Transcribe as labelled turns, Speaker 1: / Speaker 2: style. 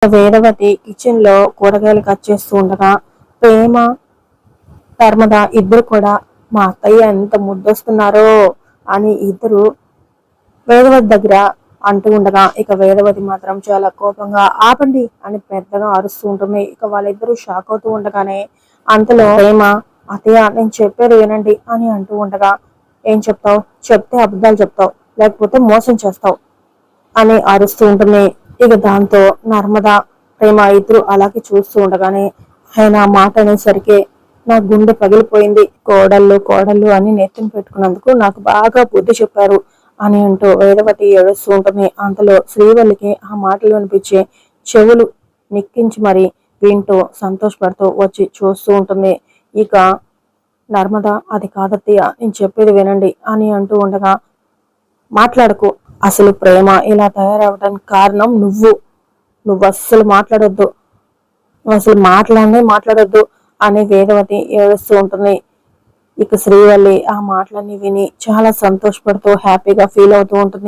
Speaker 1: Vedavathi kitchen లో కూరగాయలు cut చేస్తూ ఉండగా ప్రేమ నర్మద ఇద్దరు కూడా మా అత్తయ్య ఎంత ముద్దొస్తున్నారో అని ఇద్దరు వేదవతి దగ్గర అంటూ ఉండగా ఇక వేదవతి మాత్రం చాలా కోపంగా ఆపండి అని పెద్దగా అరుస్తూ ఉంటుంది. ఇక వాళ్ళిద్దరూ షాక్ అవుతూ ఉండగానే అంతలో ప్రేమ అత్తయ్య నేను చెప్పేది వినండి అని అంటూ ఉండగా ఏం చెప్తావు, చెప్తే అబద్ధాలు చెప్తావు లేకపోతే మోసం చేస్తావు అని అరుస్తూ ఉంటుంది. ఇక దాంతో నర్మద ప్రేమ ఇద్దరు అలాగే చూస్తూ ఉండగానే ఆయన మాట అనేసరికి నా గుండె పగిలిపోయింది. కోడళ్ళు కోడళ్ళు అని నెత్తిన పెట్టుకున్నందుకు నాకు బాగా బుద్ధి చెప్పారు అని అంటూ వేదవతి ఏడుస్తూ ఉంటుంది. అంతలో శ్రీవల్లికి ఆ మాటలు అనిపించి చెవులు నిక్కించి మరి వింటూ సంతోషపడుతూ వచ్చి చూస్తూ ఉంటుంది. ఇక నర్మద అది కాదత్తయ్య నేను చెప్పేది వినండి అని అంటూ ఉండగా మాట్లాడకు, అసలు ప్రేమ ఇలా తయారవడానికి కారణం నువ్వు అస్సలు మాట్లాడొద్దు, అసలు మాట్లాడొద్దు అని వేదవతి ఏడుస్తూ ఉంటుంది. ఇక శ్రీవల్లి ఆ మాటలన్నీ విని చాలా సంతోషపడుతూ హ్యాపీగా ఫీల్ అవుతూ ఉంటుంది.